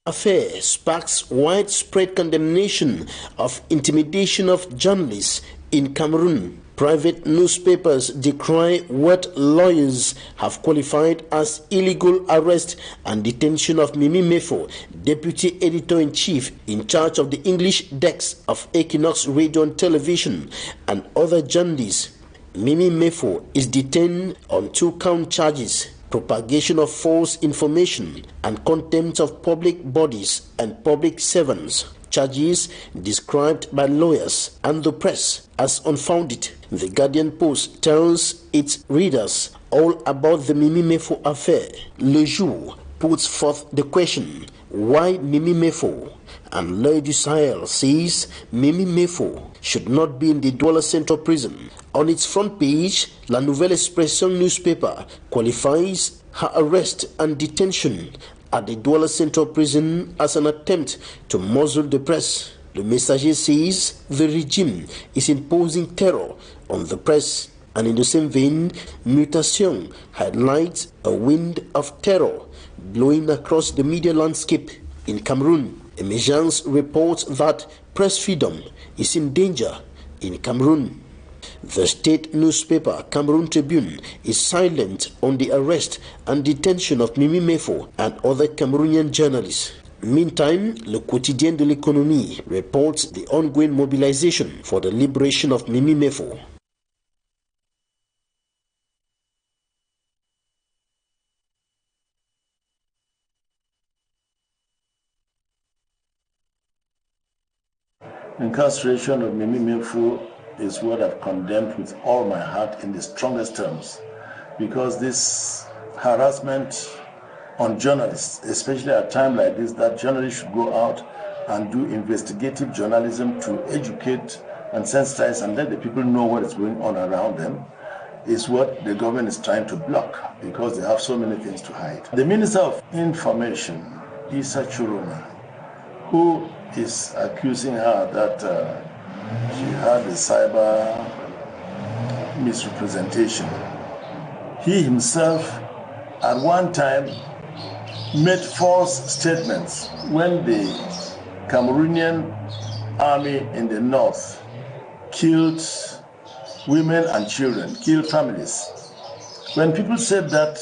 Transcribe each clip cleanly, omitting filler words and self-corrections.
affair sparks widespread condemnation of intimidation of journalists in Cameroon. Private newspapers decry what lawyers have qualified as illegal arrest and detention of Mimi Mefo, Deputy Editor-in-Chief in charge of the English desk of Equinoxe Radio and Television, and other journalists. Mimi Mefo is detained on 2-count charges: propagation of false information and contempt of public bodies and public servants. Charges described by lawyers and the press as unfounded. The Guardian Post tells its readers all about the Mimi Mefo affair. Le Jour puts forth the question, why Mimi Mefo? And Le du Sahel says Mimi Mefo should not be in the Douala Central Prison. On its front page, La Nouvelle Expression newspaper qualifies her arrest and detention at the Douala Central Prison as an attempt to muzzle the press. Le Messager says the regime is imposing terror on the press. And in the same vein, Mutation highlights a wind of terror blowing across the media landscape in Cameroon. Emergence reports that press freedom is in danger in Cameroon. The state newspaper Cameroon Tribune is silent on the arrest and detention of Mimi Mefo and other Cameroonian journalists. Meantime, Le Quotidien de l'Économie reports the ongoing mobilization for the liberation of Mimi Mefo. Incarceration of Mimi Mefo is what I've condemned with all my heart in the strongest terms, because this harassment on journalists, especially at a time like this, that journalists should go out and do investigative journalism to educate and sensitize and let the people know what is going on around them, is what the government is trying to block, because they have so many things to hide. The Minister of Information, Issa Churuma, who is accusing her that she had a cyber misrepresentation. He himself at one time made false statements when the Cameroonian army in the north killed women and children, killed families. When people said that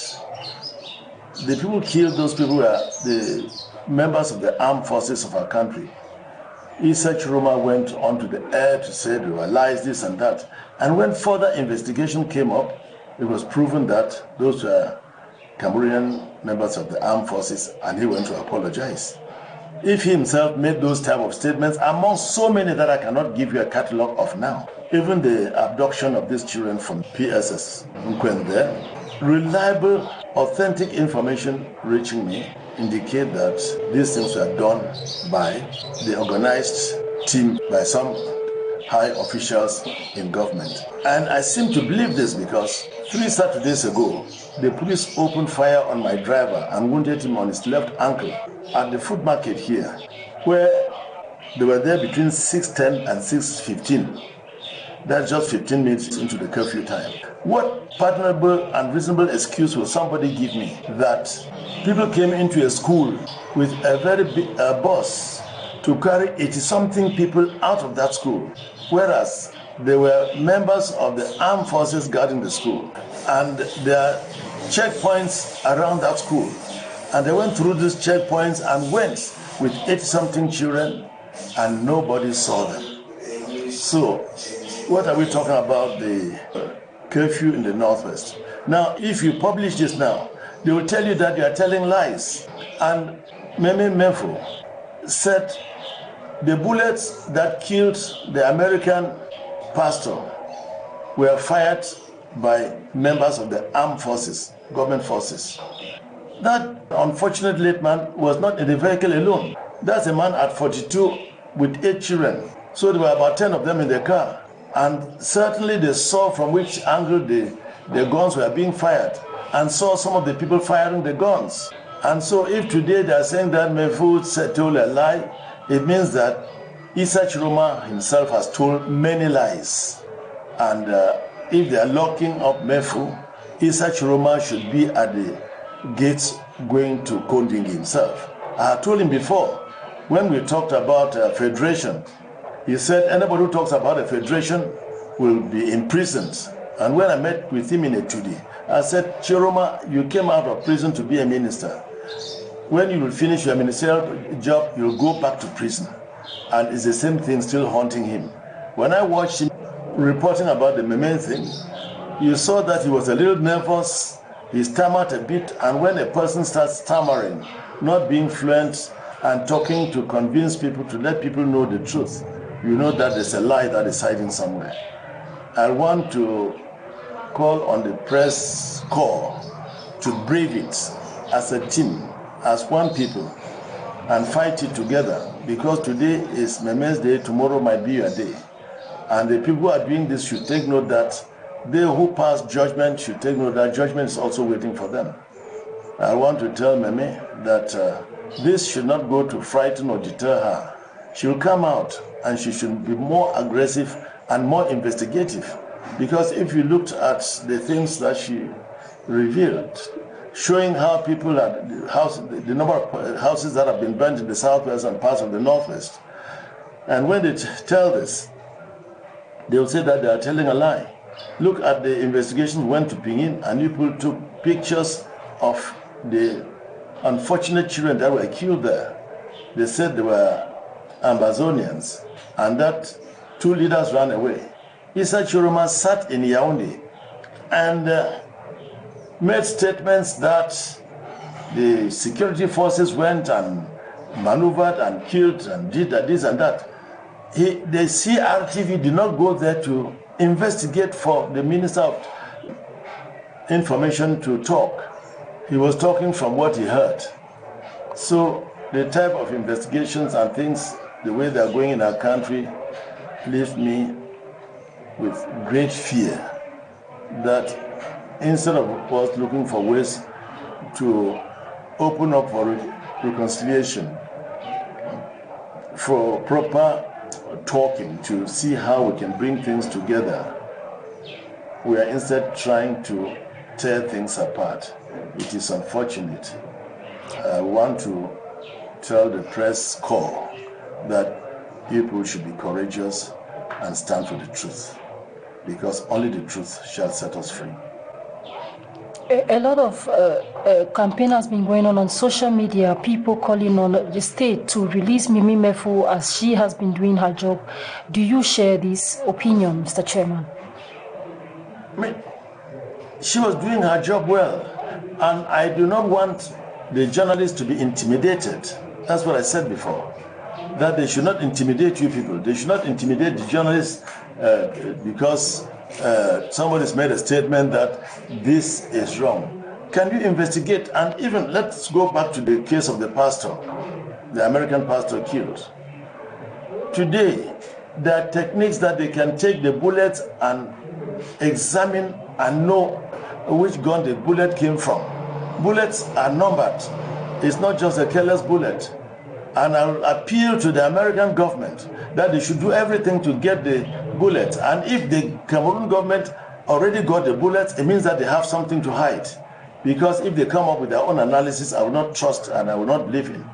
the people killed, those people were the members of the armed forces of our country, Issa Churuma went onto the air to say there were lies, this and that. And when further investigation came up, it was proven that those were Cameroonian members of the armed forces, and he went to apologize. If he himself made those type of statements, among so many that I cannot give you a catalogue of now, even the abduction of these children from PSS, Nkwende, reliable, authentic information reaching me indicate that these things were done by the organized team, by some high officials in government. And I seem to believe this because 3 Saturdays ago, the police opened fire on my driver and wounded him on his left ankle at the food market here, where they were there between 6:10 and 6:15. That's just 15 minutes into the curfew time. What pardonable and reasonable excuse will somebody give me that people came into a school with a very big bus to carry 80-something people out of that school, whereas they were members of the armed forces guarding the school, and there are checkpoints around that school, and they went through these checkpoints and went with 80-something children, and nobody saw them. So, what are we talking about? The curfew in the Northwest. Now, if you publish this now, they will tell you that you are telling lies. And Mimi Mefo said the bullets that killed the American pastor were fired by members of the armed forces, government forces. That unfortunate late man was not in the vehicle alone. That's a man at 42 with 8 children. So there were about 10 of them in the car. And certainly they saw from which angle the guns were being fired, and saw some of the people firing the guns. And so if today they are saying that Mefo told a lie, it means that Issa Churuma himself has told many lies. And if they are locking up Mefo, Issa Churuma should be at the gates going to Konding himself. I told him before, when we talked about federation, he said anybody who talks about a federation will be imprisoned. And when I met with him in Etudi, I said, Chiroma, you came out of prison to be a minister. When you will finish your ministerial job, you'll go back to prison. And it's the same thing still haunting him. When I watched him reporting about the Meme thing, you saw that he was a little nervous, he stammered a bit, and when a person starts stammering, not being fluent, and talking to convince people, to let people know the truth, you know that there's a lie that is hiding somewhere. I want to call on the press corps to brave it as a team, as one people, and fight it together, because today is Meme's day, tomorrow might be your day. And the people who are doing this should take note that they who pass judgment should take note that judgment is also waiting for them. I want to tell Meme that this should not go to frighten or deter her. She will come out and she should be more aggressive and more investigative. Because if you looked at the things that she revealed, showing how people are, the number of houses that have been burnt in the southwest and parts of the northwest, and when they tell this, they will say that they are telling a lie. Look at the investigation went to Pinyin, and people took pictures of the unfortunate children that were killed there. They said they were Amazonians, and that 2 leaders ran away. Issa Chiroma sat in Yaoundé and made statements that the security forces went and maneuvered and killed and did this and that. The CRTV did not go there to investigate for the Minister of Information to talk. He was talking from what he heard. So the type of investigations and things, the way they are going in our country, leaves me with great fear that instead of us looking for ways to open up for reconciliation, for proper talking to see how we can bring things together, we are instead trying to tear things apart. It is unfortunate. I want to tell the press corps that people should be courageous and stand for the truth, because only the truth shall set us free. A lot of campaign has been going on social media, people calling on the state to release Mimi Mefo as she has been doing her job. Do you share this opinion, Mr. Chairman? I mean, she was doing her job well, and I do not want the journalists to be intimidated. That's what I said before, that they should not intimidate you people. They should not intimidate the journalists because somebody's made a statement that this is wrong. Can you investigate? And even let's go back to the case of the pastor, the American pastor killed. Today, there are techniques that they can take the bullets and examine and know which gun the bullet came from. Bullets are numbered. It's not just a careless bullet. And I'll appeal to the American government that they should do everything to get the bullet. And if the Cameroon government already got the bullets, it means that they have something to hide. Because if they come up with their own analysis, I will not trust and I will not believe in.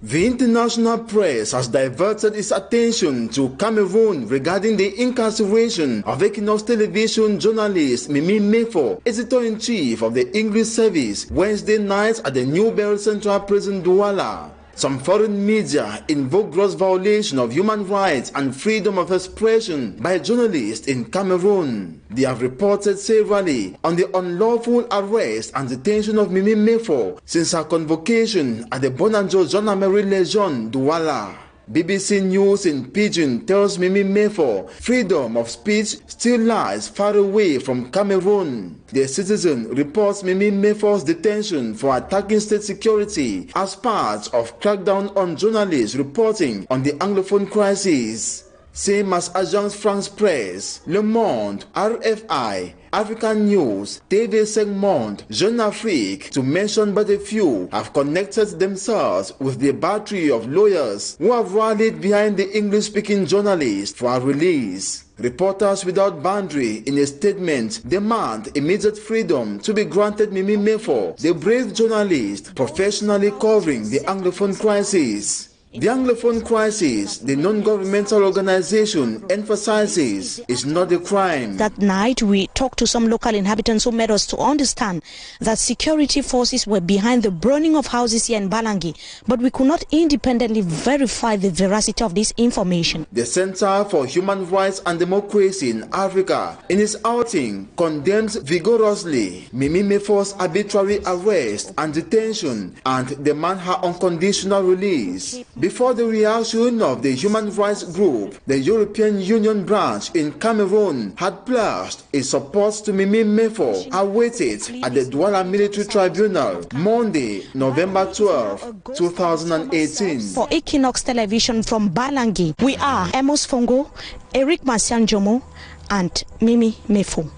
The international press has diverted its attention to Cameroon regarding the incarceration of Equinoxe television journalist Mimi Mefo, editor-in-chief of the English service, Wednesday night at the New Bell Central Prison Douala. Some foreign media invoke gross violation of human rights and freedom of expression by journalists in Cameroon. They have reported severally on the unlawful arrest and detention of Mimi Mefo since her convocation at the Bonanjo Gendarmerie Legion Douala. BBC News in Pidgin tells Mimi Mefo freedom of speech still lies far away from Cameroon. The Citizen reports Mimi Mefo's detention for attacking state security as part of crackdown on journalists reporting on the Anglophone crisis. Same as Agence France Presse, Le Monde, RFI, African News, TV Segment, Jeune Afrique, to mention but a few, have connected themselves with the battery of lawyers who have rallied behind the English-speaking journalist for her release. Reporters Without Boundary, in a statement, demand immediate freedom to be granted Mimi Mefo, the brave journalist professionally covering the Anglophone crisis. The Anglophone crisis, the non-governmental organization emphasizes, is not a crime. That night, we talked to some local inhabitants who made us to understand that security forces were behind the burning of houses here in Balangi, but we could not independently verify the veracity of this information. The Center for Human Rights and Democracy in Africa, in its outing, condemns vigorously Mimi Mefo's arbitrary arrest and detention and demands her unconditional release. Before the reaction of the human rights group, the European Union branch in Cameroun had pledged its support to Mimi Mefo, awaited at the Douala Military Tribunal, Monday, November 12, 2018. For Equinoxe Television from Balangi, we are Amos Fongo, Eric Masianjomo, and Mimi Mefo.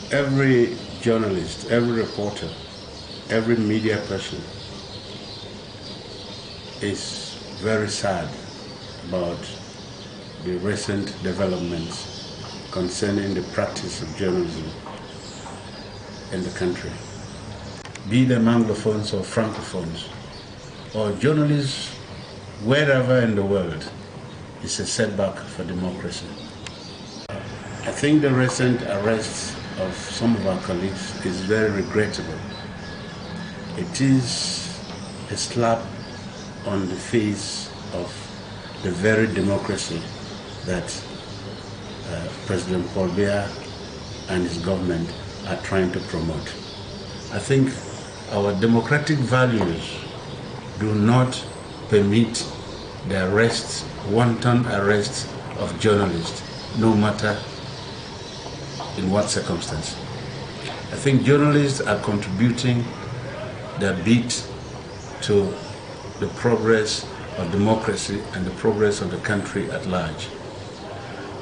Every journalist, every reporter, every media person is very sad about the recent developments concerning the practice of journalism in the country. Be them Anglophones or Francophones, or journalists wherever in the world, is a setback for democracy. I think the recent arrests of some of our colleagues is very regrettable. It is a slap on the face of the very democracy that President Paul Biya and his government are trying to promote. I think our democratic values do not permit the arrests, wanton arrests of journalists, no matter in what circumstance. I think journalists are contributing their bit to the progress of democracy and the progress of the country at large.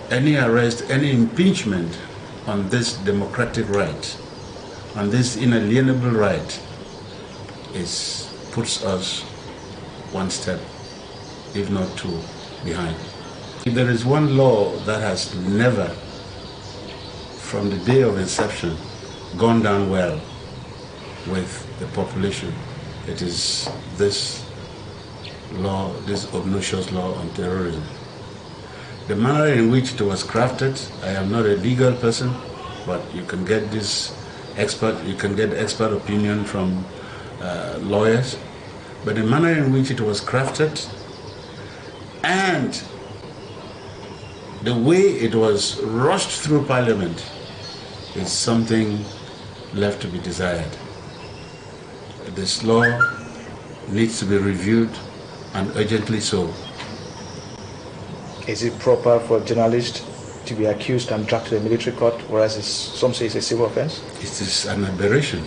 Any arrest, any impeachment on this democratic right, on this inalienable right, puts us one step, if not two, behind. If there is one law that has never, from the day of inception, gone down well with the population, it is this law, this obnoxious law on terrorism. The manner in which it was crafted, I am not a legal person, but you can get expert opinion from lawyers. But the manner in which it was crafted and the way it was rushed through Parliament is something left to be desired. This law needs to be reviewed, and urgently so. Is it proper for a journalist to be accused and dragged to the military court, whereas some say it's a civil offense? It is an aberration.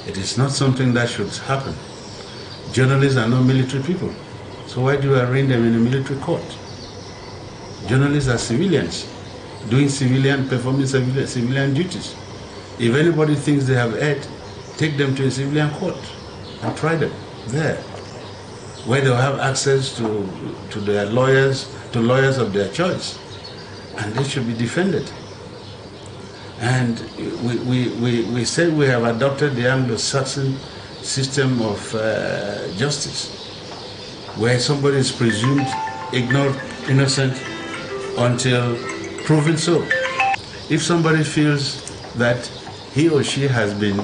It is not something that should happen. Journalists are not military people, so why do you arraign them in a military court? Journalists are civilians, performing civilian duties. If anybody thinks they have erred, take them to a civilian court and try them there, where they'll have access to their lawyers, to lawyers of their choice, and they should be defended. And we say we have adopted the Anglo-Saxon system of justice, where somebody is presumed innocent until proven so. If somebody feels that he or she has been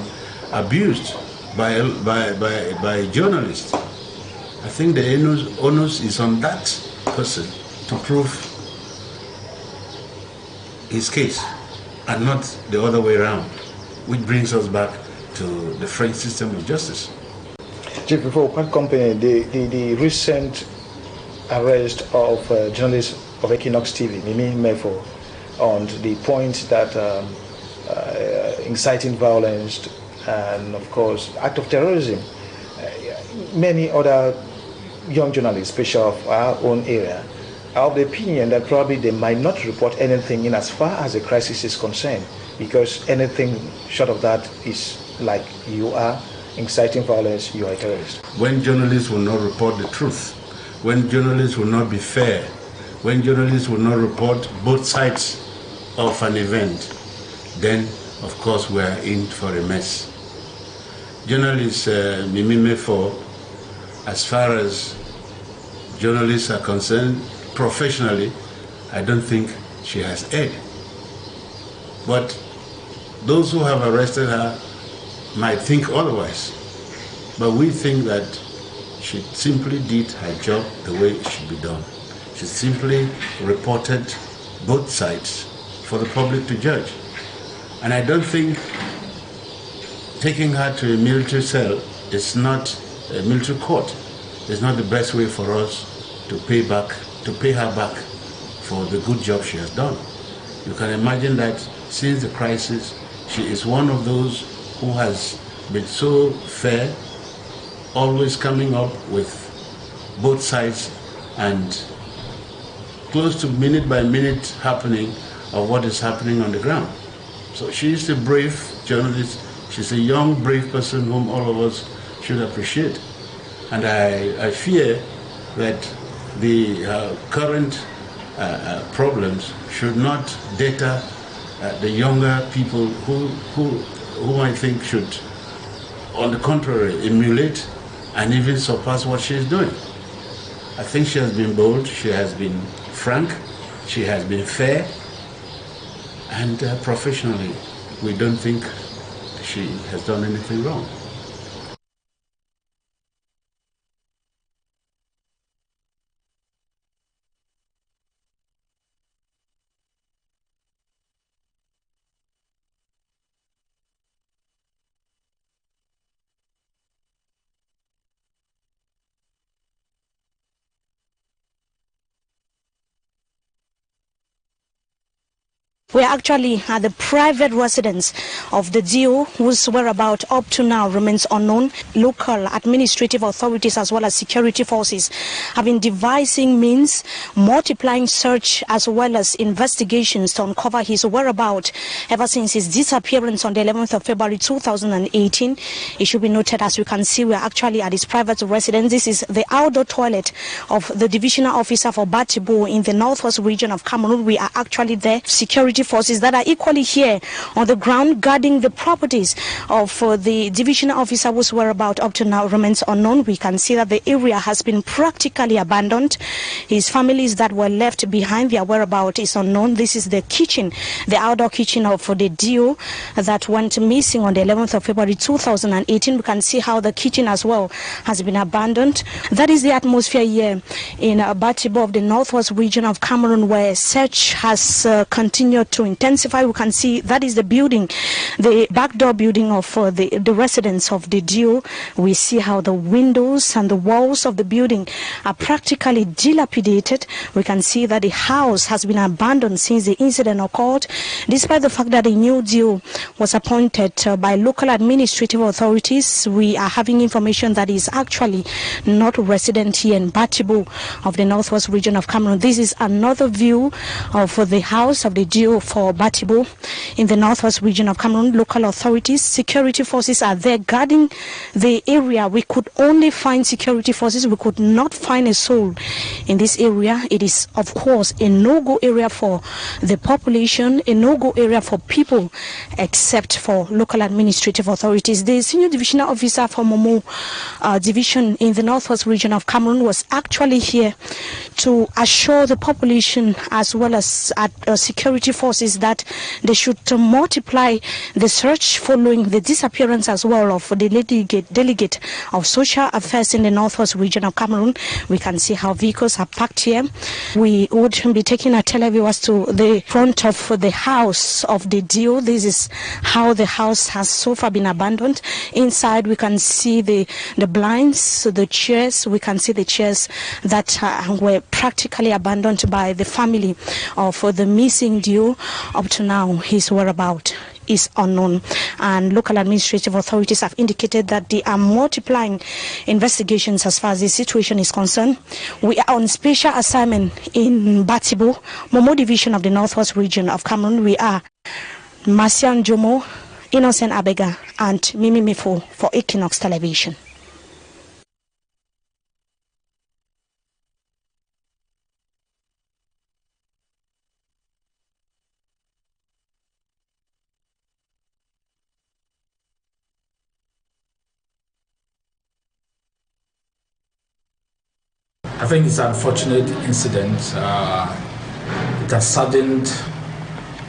abused by a journalist, I think the onus is on that person to prove his case, and not the other way around, which brings us back to the French system of justice. Chief, before what company, the recent arrest of journalist of Equinoxe TV, Mimi Mefo, on the point that inciting violence and of course act of terrorism. Many other young journalists, especially of our own area, are of the opinion that probably they might not report anything in as far as the crisis is concerned, because anything short of that is like you are inciting violence, you are a terrorist. When journalists will not report the truth, when journalists will not be fair, when journalists will not report both sides of an event, then of course we are in for a mess. Journalists, for as far as journalists are concerned, professionally, I don't think she has erred. But those who have arrested her might think otherwise. But we think that she simply did her job the way it should be done. She simply reported both sides for the public to judge. And I don't think taking her to a military cell is not a military court. It's not the best way for us to pay her back for the good job she has done. You can imagine that since the crisis, she is one of those who has been so fair, always coming up with both sides and close to minute by minute happening of what is happening on the ground. So she is a brave journalist. She's a young, brave person whom all of us should appreciate. And I fear that the current problems should not deter the younger people who I think should, on the contrary, emulate and even surpass what she is doing. I think she has been bold, she has been frank, she has been fair, and professionally, we don't think she has done anything wrong. We are actually at the private residence of the DO, whose whereabouts up to now remains unknown. Local administrative authorities as well as security forces have been devising means, multiplying search as well as investigations to uncover his whereabouts ever since his disappearance on the 11th of February 2018. It should be noted, as you can see, we are actually at his private residence. This is the outdoor toilet of the divisional officer for Batibo in the northwest region of Cameroon. We are actually there. Security forces that are equally here on the ground guarding the properties of the divisional officer whose whereabouts up to now remains unknown. We can see that the area has been practically abandoned. His families that were left behind, their whereabouts is unknown. This is the kitchen, the outdoor kitchen of the DO that went missing on the 11th of February 2018. We can see how the kitchen as well has been abandoned. That is the atmosphere here in Batibo of the northwest region of Cameroon, where search has continued to intensify. We can see that is the building, the back door building of the residence of the DO. We see how the windows and the walls of the building are practically dilapidated. We can see that the house has been abandoned since the incident occurred, despite the fact that a new DO was appointed by local administrative authorities. We are having information that is actually not resident here in Batibo of the northwest region of Cameroon. This is another view of the house of the DO for Batibo in the northwest region of Cameroon. Local authorities, security forces are there guarding the area. We could only find security forces. We could not find a soul in this area. It is, of course, a no-go area for the population, a no-go area for people, except for local administrative authorities. The senior divisional officer for Momo division in the northwest region of Cameroon was actually here to assure the population as well as security forces that they should multiply the search following the disappearance as well of the delegate of social affairs in the northwest region of Cameroon. We can see how vehicles are parked here. We would be taking our televiewers to the front of the house of the DO. This is how the house has so far been abandoned. Inside we can see the blinds, the chairs. We can see the chairs that were practically abandoned by the family of the missing DO. Up to now, his whereabouts is unknown. And local administrative authorities have indicated that they are multiplying investigations as far as the situation is concerned. We are on special assignment in Batibo, Momo Division of the Northwest region of Cameroon. We are Marcian Jomo, Innocent Abega, and Mimi Mifo for Equinoxe Television. I think it's an unfortunate incident. It has saddened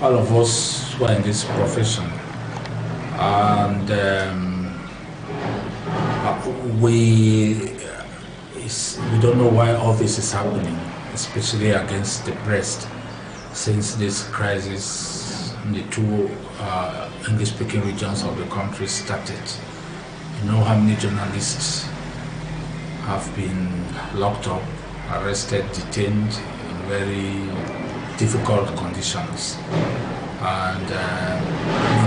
all of us who are in this profession. And we don't know why all this is happening, especially against the press, since this crisis in the two English-speaking regions of the country started. You know how many journalists have been locked up, arrested, detained in very difficult conditions. And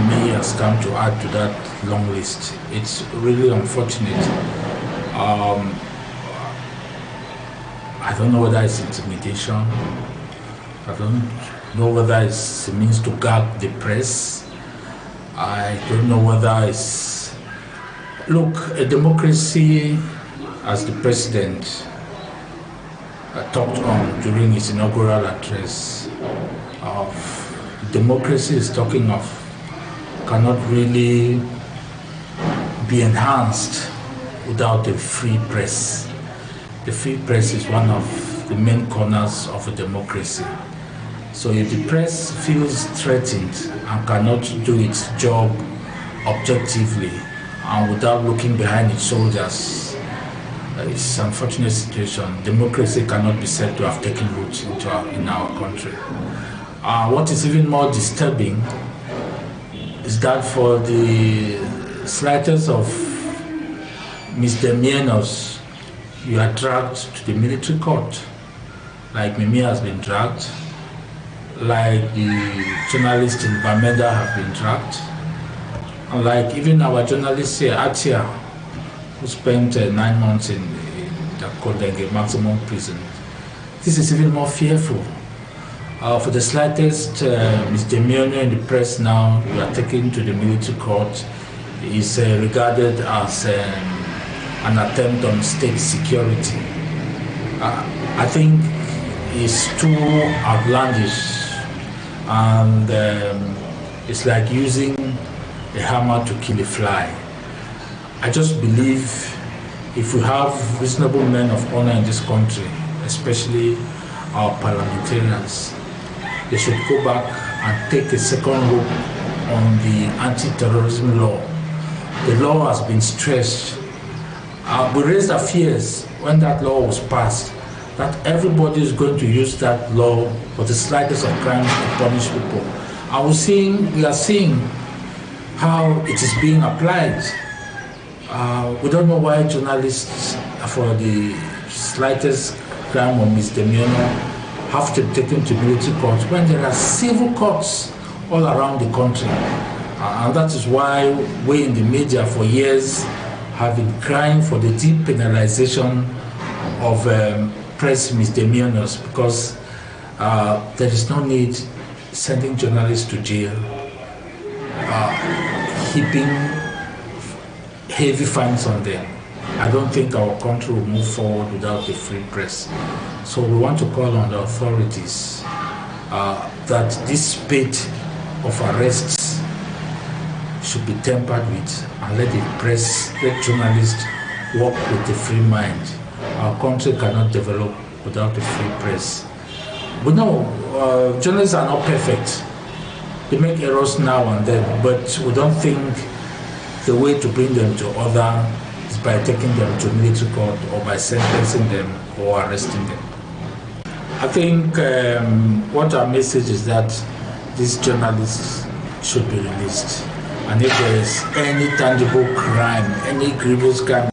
Mimi has come to add to that long list. It's really unfortunate. I don't know whether it's intimidation. I don't know whether it's a means to gag the press. I don't know whether it's... Look, a democracy, as the president talked on during his inaugural address, of democracy is talking of, cannot really be enhanced without a free press. The free press is one of the main corners of a democracy. So if the press feels threatened and cannot do its job objectively and without looking behind its shoulders, it's an unfortunate situation. Democracy cannot be said to have taken root in our country. What is even more disturbing is that for the slightest of misdemeanors, you are dragged to the military court, like Mimi has been dragged, like the journalists in Bamenda have been dragged, and like even our journalist here, Atia, who spent 9 months in the Kodenge maximum prison. This is even more fearful. For the slightest misdemeanor in the press now, you are taken to the military court, is regarded as an attempt on state security. I think it's too outlandish, and it's like using a hammer to kill a fly. I just believe if we have reasonable men of honor in this country, especially our parliamentarians, they should go back and take a second look on the anti-terrorism law. The law has been stretched. We raised our fears when that law was passed, that everybody is going to use that law for the slightest of crimes to punish people. And we are seeing how it is being applied. We don't know why journalists, for the slightest crime or misdemeanor, have to be taken to military courts when there are civil courts all around the country. And that is why we in the media for years have been crying for the depenalization of press misdemeanors, because there is no need sending journalists to jail, heaping heavy fines on them. I don't think our country will move forward without a free press. So we want to call on the authorities that this spate of arrests should be tempered with, and let the press, let journalists work with a free mind. Our country cannot develop without a free press. We know journalists are not perfect. They make errors now and then, but we don't think the way to bring them to order is by taking them to military court or by sentencing them or arresting them. I think what our message is that these journalists should be released. And if there is any tangible crime, any grievous crime